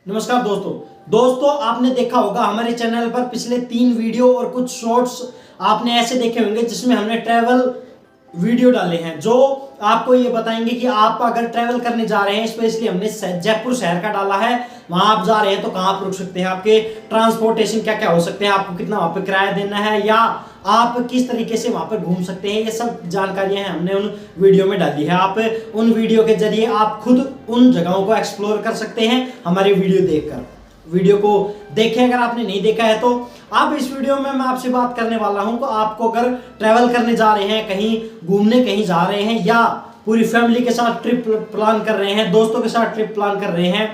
नमस्कार दोस्तों आपने देखा होगा हमारे चैनल पर पिछले 3 वीडियो और कुछ शॉर्ट्स आपने ऐसे देखे होंगे जिसमें हमने ट्रैवल वीडियो डाले हैं जो आपको ये बताएंगे कि आप अगर ट्रैवल करने जा रहे हैं, स्पेशली हमने जयपुर शहर का डाला है, वहां आप जा रहे हैं तो कहां आप रुक सकते हैं, आपके ट्रांसपोर्टेशन क्या क्या हो सकते हैं, आपको कितना वहां पे किराया देना है या आप किस तरीके से वहां पर घूम सकते हैं, ये सब जानकारियां हैं हमने उन वीडियो में डाली है। आप उन वीडियो के जरिए आप खुद उन जगहों को एक्सप्लोर कर सकते हैं हमारी वीडियो देखकर। वीडियो को देखें अगर आपने नहीं देखा है तो। आप इस वीडियो में मैं आपसे बात करने वाला हूं कि आपको अगर ट्रैवल करने जा रहे हैं, कहीं घूमने कहीं जा रहे हैं या पूरी फैमिली के साथ ट्रिप प्लान कर रहे हैं, दोस्तों के साथ ट्रिप प्लान कर रहे हैं,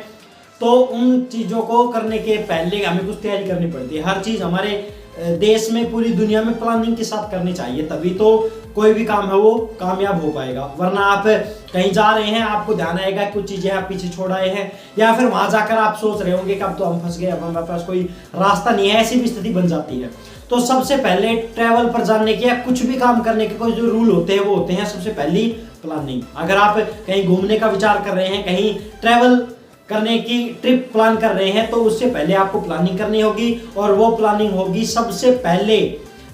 तो उन चीज़ों को करने के पहले हमें कुछ तैयारी करनी पड़ती है। हर चीज़ हमारे देश में, पूरी दुनिया में प्लानिंग के साथ करनी चाहिए, तभी तो कोई भी काम है वो कामयाब हो पाएगा। वरना आप कहीं जा रहे हैं, आपको ध्यान आएगा कुछ चीजें आप पीछे छोड़ आए हैं, या फिर वहां जाकर आप सोच रहे होंगे कि अब तो हम फंस गए, अब हमारे पास कोई रास्ता नहीं है, ऐसी भी स्थिति बन जाती है। तो सबसे पहले ट्रैवल पर जाने के या कुछ भी काम करने के कोई जो रूल होते हैं वो होते हैं सबसे पहली प्लानिंग। अगर आप कहीं घूमने का विचार कर रहे हैं, कहीं ट्रैवल करने की ट्रिप प्लान कर रहे हैं, तो उससे पहले आपको प्लानिंग करनी होगी। और वो प्लानिंग होगी, सबसे पहले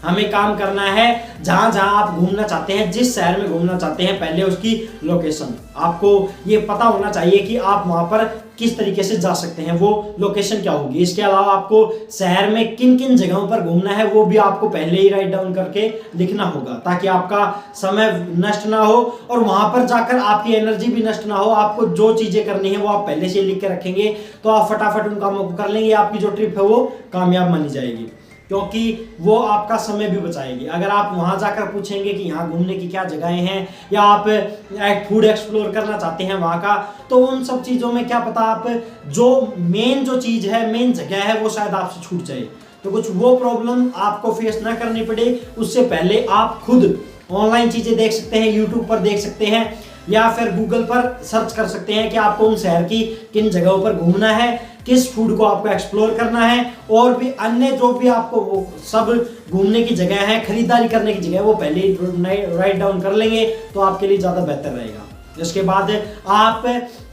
हमें काम करना है जहां जहां आप घूमना चाहते हैं, जिस शहर में घूमना चाहते हैं, पहले उसकी लोकेशन आपको ये पता होना चाहिए कि आप वहां पर किस तरीके से जा सकते हैं, वो लोकेशन क्या होगी। इसके अलावा आपको शहर में किन किन जगहों पर घूमना है वो भी आपको पहले ही राइट डाउन करके लिखना होगा, ताकि आपका समय नष्ट ना हो और वहां पर जाकर आपकी एनर्जी भी नष्ट ना हो। आपको जो चीजें करनी है वो आप पहले से लिख के रखेंगे तो आप फटाफट उन कामों को कर लेंगे, आपकी जो ट्रिप है वो कामयाब मानी जाएगी, क्योंकि वो आपका समय भी बचाएगी। अगर आप वहां जाकर पूछेंगे कि यहाँ घूमने की क्या जगहें हैं, या आप एक फूड एक्सप्लोर करना चाहते हैं वहां का, तो उन सब चीजों में क्या पता आप जो मेन जो चीज है, मेन जगह है, वो शायद आपसे छूट जाए। तो कुछ वो प्रॉब्लम आपको फेस ना करनी पड़े, उससे पहले आप खुद ऑनलाइन चीजें देख सकते हैं, यूट्यूब पर देख सकते हैं, या फिर गूगल पर सर्च कर सकते हैं कि आपको उन शहर की किन जगहों पर घूमना है, किस फूड को आपको एक्सप्लोर करना है, और भी अन्य जो भी आपको वो सब घूमने की जगह है, खरीदारी करने की जगह है, वो पहले ही राइट डाउन कर लेंगे तो आपके लिए ज़्यादा बेहतर रहेगा। इसके बाद आप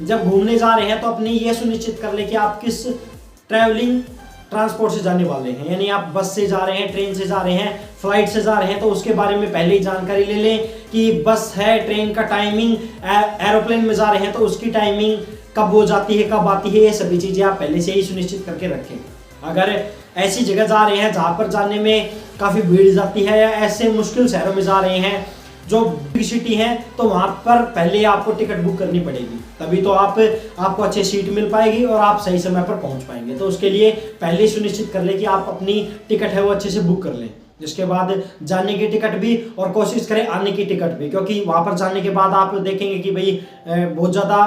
जब घूमने जा रहे हैं तो अपनी ये सुनिश्चित कर लें कि आप किस ट्रैवलिंग ट्रांसपोर्ट से जाने वाले हैं, यानी आप बस से जा रहे हैं, ट्रेन से जा रहे हैं, फ्लाइट से जा रहे हैं, तो उसके बारे में पहले ही जानकारी ले लें कि बस है, ट्रेन का टाइमिंग, एरोप्लेन में जा रहे हैं तो उसकी टाइमिंग कब हो जाती है, कब आती है, ये सभी चीज़ें आप पहले से ही सुनिश्चित करके रखें। अगर ऐसी जगह जा रहे हैं जहाँ पर जाने में काफ़ी भीड़ जाती है, या ऐसे मुश्किल शहरों में जा रहे हैं जो बिग सिटी है, तो वहाँ पर पहले आपको टिकट बुक करनी पड़ेगी, तभी तो आपको अच्छी सीट मिल पाएगी और आप सही समय पर पहुँच पाएंगे। तो उसके लिए पहले ही सुनिश्चित कर लें कि आप अपनी टिकट है वो अच्छे से बुक कर लें। जिसके बाद जाने की टिकट भी, और कोशिश करें आने की टिकट भी, क्योंकि वहाँ पर जाने के बाद आप देखेंगे कि भाई बहुत ज़्यादा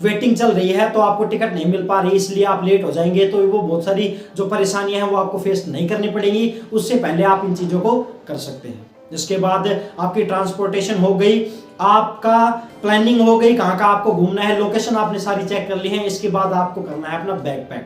वेटिंग चल रही है तो आपको टिकट नहीं मिल पा रही, इसलिए आप लेट हो जाएंगे, तो वो बहुत सारी जो परेशानियां हैं वो आपको फेस नहीं करनी पड़ेंगी। उससे पहले आप इन चीज़ों को कर सकते हैं। जिसके बाद आपकी ट्रांसपोर्टेशन हो गई, आपका प्लानिंग हो गई, कहाँ कहाँ आपको घूमना है, लोकेशन आपने सारी चेक कर ली है। इसके बाद आपको करना है अपना बैग पैक।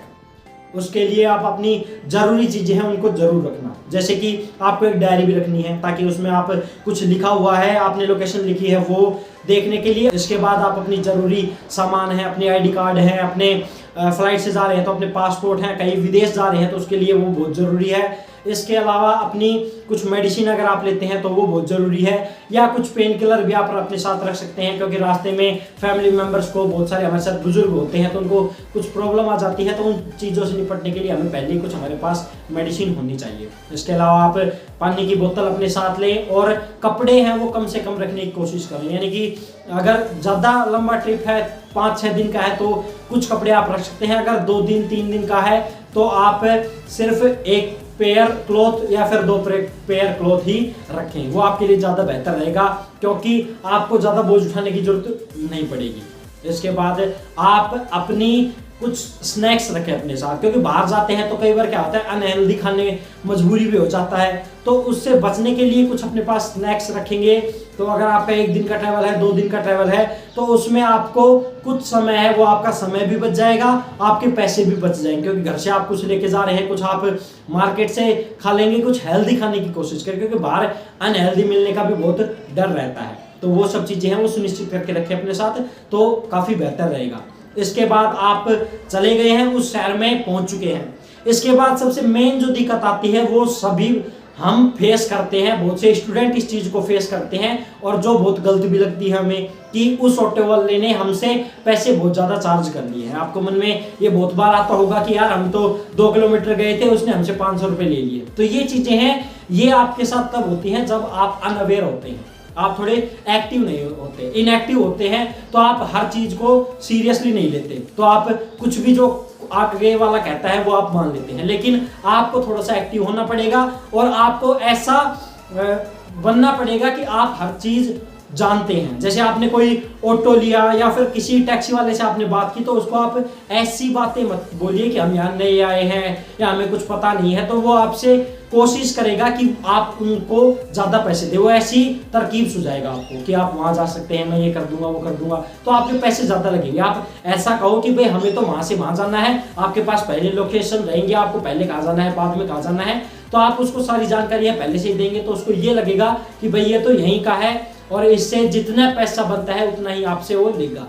उसके लिए आप अपनी जरूरी चीजें हैं उनको जरूर रखना, जैसे कि आपको एक डायरी भी रखनी है, ताकि उसमें आप कुछ लिखा हुआ है, आपने लोकेशन लिखी है वो देखने के लिए। इसके बाद आप अपनी जरूरी सामान है, अपने आईडी कार्ड है, अपने फ्लाइट से जा रहे हैं तो अपने पासपोर्ट हैं, कहीं विदेश जा रहे हैं तो उसके लिए वो बहुत ज़रूरी है। इसके अलावा अपनी कुछ मेडिसिन अगर आप लेते हैं तो वो बहुत ज़रूरी है, या कुछ पेन किलर भी आप अपने साथ रख सकते हैं, क्योंकि रास्ते में फैमिली मेम्बर्स को, बहुत सारे हमारे साथ बुजुर्ग होते हैं तो उनको कुछ प्रॉब्लम आ जाती है, तो उन चीज़ों से निपटने के लिए हमें पहले ही कुछ हमारे पास मेडिसिन होनी चाहिए। इसके अलावा आप पानी की बोतल अपने साथ लें, और कपड़े हैं वो कम से कम रखने की कोशिश करें, यानी कि अगर ज़्यादा लंबा ट्रिप है, 5-6 दिन का है, तो कुछ कपड़े आप रख सकते हैं। अगर 2 दिन 3 दिन का है तो आप सिर्फ एक पेयर क्लॉथ या फिर 2 पेयर क्लॉथ ही रखें, वो आपके लिए ज़्यादा बेहतर रहेगा, क्योंकि आपको ज़्यादा बोझ उठाने की जरूरत नहीं पड़ेगी। इसके बाद आप अपनी कुछ स्नैक्स रखें अपने साथ, क्योंकि बाहर जाते हैं तो कई बार क्या होता है अनहेल्दी खाने मजबूरी भी हो जाता है, तो उससे बचने के लिए कुछ अपने पास स्नैक्स रखेंगे। तो अगर आपका 1 दिन का ट्रैवल है, 2 दिन का ट्रैवल है, तो उसमें आपको कुछ समय है वो आपका समय भी बच जाएगा, आपके पैसे भी बच जाएंगे, क्योंकि घर से आप कुछ लेके जा रहे हैं, कुछ आप मार्केट से खा लेंगे, कुछ हेल्दी खाने की कोशिश करें, क्योंकि बाहर अनहेल्दी मिलने का भी बहुत डर रहता है। तो वो सब चीज़ें हैं वो सुनिश्चित करके रखें अपने साथ, तो काफ़ी बेहतर रहेगा। इसके बाद आप चले गए हैं, उस शहर में पहुंच चुके हैं। इसके बाद सबसे मेन जो दिक्कत आती है वो सभी हम फेस करते हैं, बहुत से स्टूडेंट इस चीज को फेस करते हैं, और जो बहुत गलत भी लगती है हमें कि उस ऑटो वाले ने हमसे पैसे बहुत ज्यादा चार्ज कर लिए हैं। आपको मन में ये बहुत बार आता होगा कि यार हम तो 2 किलोमीटर गए थे, उसने हमसे 500 रुपए ले लिए। तो ये चीजें हैं, ये आपके साथ तब होती हैं जब आप अनअवेयर होते हैं, आप थोड़े एक्टिव नहीं होते। इनएक्टिव होते हैं तो आप हर चीज को सीरियसली नहीं लेते, तो आप कुछ भी जो आगे वाला कहता है वो आप मान लेते हैं। लेकिन आपको थोड़ा सा एक्टिव होना पड़ेगा और आपको ऐसा बनना पड़ेगा कि आप हर चीज जानते हैं। जैसे आपने कोई ऑटो लिया या फिर किसी टैक्सी वाले से आपने बात की, तो उसको आप ऐसी बातें मत बोलिए कि हम यहाँ नए आए हैं या हमें कुछ पता नहीं है, तो वो आपसे कोशिश करेगा कि आप उनको ज्यादा पैसे दे। वो ऐसी तरकीब सुझाएगा आपको कि आप वहां जा सकते हैं, मैं ये कर दूंगा वो कर दूंगा, तो आपके पैसे ज्यादा लगेंगे। आप ऐसा कहो कि भाई हमें तो वहां से वहां जाना है, आपके पास पहले लोकेशन रहेंगे, आपको पहले कहाँ जाना है बाद में कहाँ जाना है, तो आप उसको सारी जानकारी पहले से ही देंगे, तो उसको ये लगेगा कि भाई ये तो यहीं का है और इससे जितना पैसा बनता है उतना ही आपसे वो लेगा।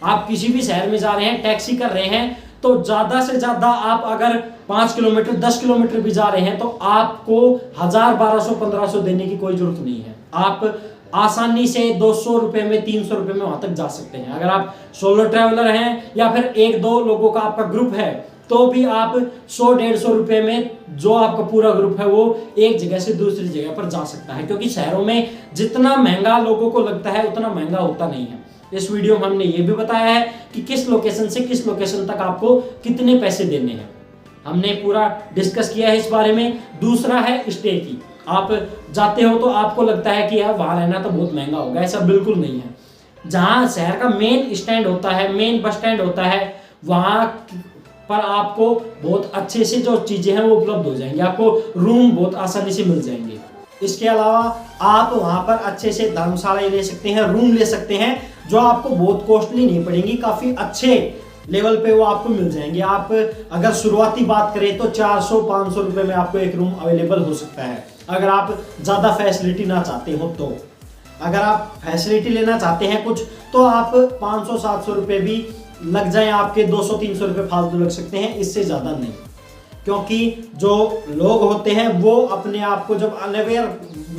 आप किसी भी शहर में जा रहे हैं, टैक्सी कर रहे हैं, तो ज्यादा से ज्यादा आप अगर 5 किलोमीटर 10 किलोमीटर भी जा रहे हैं तो आपको 1000 1200 1500 देने की कोई जरूरत नहीं है। आप आसानी से 200 रुपए में 300 रुपए में वहां तक जा सकते हैं। अगर आप सोलो ट्रैवलर हैं या फिर 1-2 लोगों का आपका ग्रुप है, तो भी आप 100-150 रुपए में जो आपका पूरा ग्रुप है वो एक जगह से दूसरी जगह पर जा सकता है। क्योंकि शहरों में जितना महंगा लोगों को लगता है उतना महंगा होता नहीं है। इस वीडियो में हमने ये भी बताया है कि किस लोकेशन से किस लोकेशन तक आपको कितने पैसे देने हैं, हमने पूरा डिस्कस किया है इस बारे में। दूसरा है स्टे की। आप जाते हो तो आपको लगता है कि यार वहां रहना तो बहुत महंगा होगा, ऐसा बिल्कुल नहीं है। जहां शहर का मेन स्टैंड होता है, मेन बस स्टैंड होता है, वहां पर आपको बहुत अच्छे से जो चीजें हैं वो उपलब्ध हो जाएंगी, आपको रूम बहुत आसानी से मिल जाएंगे। इसके अलावा आप वहां पर अच्छे से धर्मशाला ले सकते हैं, रूम ले सकते हैं, जो आपको बहुत कॉस्टली नहीं पड़ेंगी, काफी अच्छे लेवल पे वो आपको मिल जाएंगे। आप अगर शुरुआती बात करें तो 400-500 रुपए में आपको एक रूम अवेलेबल हो सकता है, अगर आप ज्यादा फैसिलिटी ना चाहते हो। तो अगर आप फैसिलिटी लेना चाहते हैं कुछ, तो आप 500-700 रुपए भी लग जाए आपके, 200-300 रुपए फालतू लग सकते हैं, इससे ज्यादा नहीं। क्योंकि जो लोग होते हैं वो अपने आप को जब अनअवेयर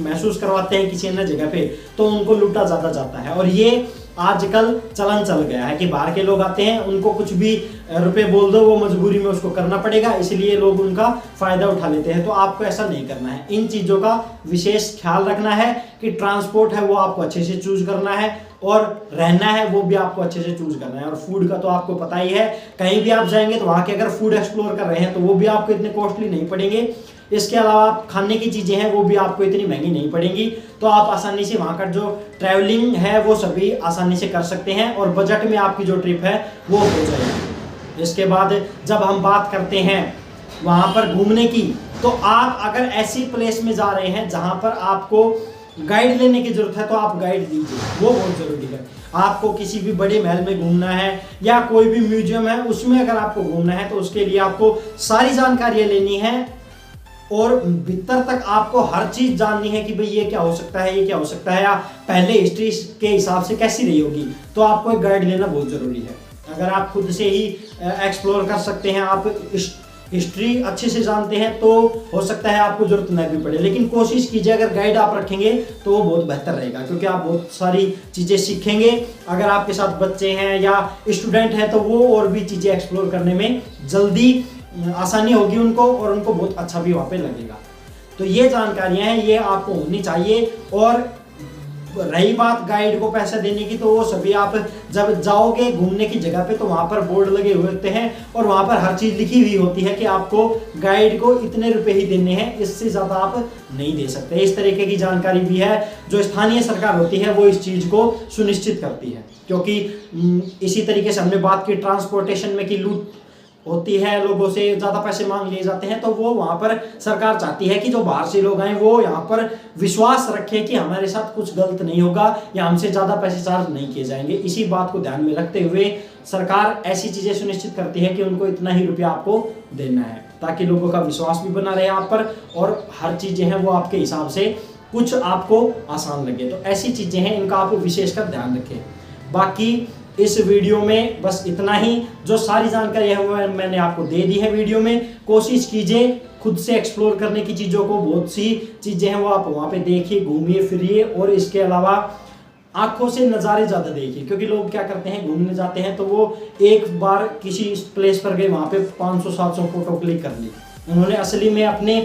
महसूस करवाते हैं किसी अन्य जगह पे, तो उनको लूटा ज्यादा जाता है। और ये आजकल चलन चल गया है कि बाहर के लोग आते हैं, उनको कुछ भी रुपए बोल दो, वो मजबूरी में उसको करना पड़ेगा, इसलिए लोग उनका फायदा उठा लेते हैं। तो आपको ऐसा नहीं करना है, इन चीजों का विशेष ख्याल रखना है कि ट्रांसपोर्ट है वो आपको अच्छे से चूज करना है, और रहना है वो भी आपको अच्छे से चूज करना है। और फूड का तो आपको पता ही है, कहीं भी आप जाएंगे तो वहां के अगर फूड एक्सप्लोर कर रहे हैं तो वो भी आपको इतने कॉस्टली नहीं पड़ेंगे। इसके अलावा खाने की चीजें हैं वो भी आपको इतनी महंगी नहीं पड़ेंगी, तो आप आसानी से वहां का जो ट्रैवलिंग है वो सभी आसानी से कर सकते हैं, और बजट में आपकी जो ट्रिप है वो हो जाएगी। इसके बाद जब हम बात करते हैं वहां पर घूमने की, तो आप अगर ऐसी प्लेस में जा रहे हैं जहां पर आपको गाइड लेने की जरूरत है, तो आप गाइड दीजिए, वो बहुत जरूरी है। आपको किसी भी बड़े महल में घूमना है या कोई भी म्यूजियम है उसमें अगर आपको घूमना है, तो उसके लिए आपको सारी जानकारियां लेनी है, और भीतर तक आपको हर चीज जाननी है कि भाई ये क्या हो सकता है, ये क्या हो सकता है, या पहले हिस्ट्री के हिसाब से कैसी रही होगी, तो आपको एक गाइड लेना बहुत जरूरी है। अगर आप खुद से ही एक्सप्लोर कर सकते हैं, आप हिस्ट्री अच्छे से जानते हैं, तो हो सकता है आपको जरूरत न भी पड़े। लेकिन कोशिश कीजिए अगर गाइड आप रखेंगे तो वो बहुत बेहतर रहेगा, क्योंकि आप बहुत सारी चीजें सीखेंगे। अगर आपके साथ बच्चे हैं या स्टूडेंट हैं तो वो और भी चीजें एक्सप्लोर करने में जल्दी आसानी होगी उनको, और उनको बहुत अच्छा भी वहाँ पे लगेगा। तो ये जानकारियां हैं, ये आपको होनी चाहिए। और रही बात गाइड को पैसा देने की, तो वो सभी आप जब जाओगे घूमने की जगह पे तो वहां पर बोर्ड लगे हुए होते हैं, और वहां पर हर चीज लिखी हुई होती है कि आपको गाइड को इतने रुपए ही देने हैं, इससे ज्यादा आप नहीं दे सकते। इस तरीके की जानकारी भी है जो स्थानीय सरकार होती है वो इस चीज को सुनिश्चित करती है। क्योंकि इसी तरीके से हमने बात की ट्रांसपोर्टेशन में की लूट होती है, लोगों से ज्यादा पैसे मांग लिए जाते हैं, तो वो वहां पर सरकार चाहती है कि जो बाहर से लोग आए वो यहाँ पर विश्वास रखें कि हमारे साथ कुछ गलत नहीं होगा या हमसे ज्यादा पैसे चार्ज नहीं किए जाएंगे। इसी बात को ध्यान में रखते हुए सरकार ऐसी चीजें सुनिश्चित करती है कि उनको इतना ही रुपया आपको देना है, ताकि लोगों का विश्वास भी बना रहे आप पर, और हर चीजें हैं वो आपके हिसाब से कुछ आपको आसान लगे। तो ऐसी चीजें हैं, इनका आप विशेषकर ध्यान रखें। बाकी इस वीडियो में बस इतना ही। जो सारी जानकारी है वो मैंने आपको दे दी है वीडियो में। कोशिश कीजिए खुद से एक्सप्लोर करने की चीज़ों को, बहुत सी चीज़ें हैं वो आप वहाँ पे देखिए, घूमिए फिरिए, और इसके अलावा आंखों से नज़ारे ज़्यादा देखिए, क्योंकि लोग क्या करते हैं घूमने जाते हैं तो वो एक बार किसी प्लेस पर गए, वहाँ पे 500-700 फोटो क्लिक कर ली, उन्होंने असली में अपने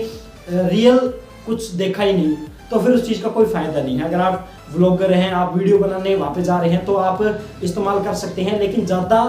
रियल कुछ देखा ही नहीं, तो फिर उस चीज़ का कोई फ़ायदा नहीं है। अगर आप व्लॉगर हैं, आप वीडियो बनाने वहाँ पे जा रहे हैं तो आप इस्तेमाल कर सकते हैं, लेकिन ज़्यादा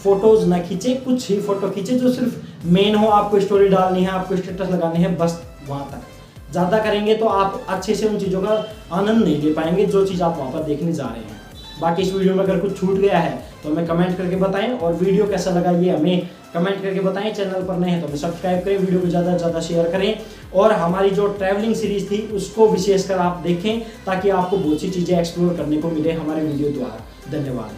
फोटोज़ ना खींचे, कुछ ही फोटो खींचे जो सिर्फ मेन हो, आपको स्टोरी डालनी है, आपको स्टेटस लगाने हैं, बस वहाँ तक। ज़्यादा करेंगे तो आप अच्छे से उन चीज़ों का आनंद नहीं ले पाएंगे जो चीज़ आप वहाँ पर देखने जा रहे हैं। बाकी इस वीडियो में अगर कुछ छूट गया है तो हमें कमेंट करके बताएं, और वीडियो कैसा लगा ये हमें कमेंट करके बताएं। चैनल पर नए हैं तो हमें सब्सक्राइब करें, वीडियो को ज़्यादा से ज़्यादा शेयर करें, और हमारी जो ट्रैवलिंग सीरीज़ थी उसको विशेषकर आप देखें ताकि आपको बहुत सी चीज़ें एक्सप्लोर करने को मिले हमारे वीडियो द्वारा। धन्यवाद।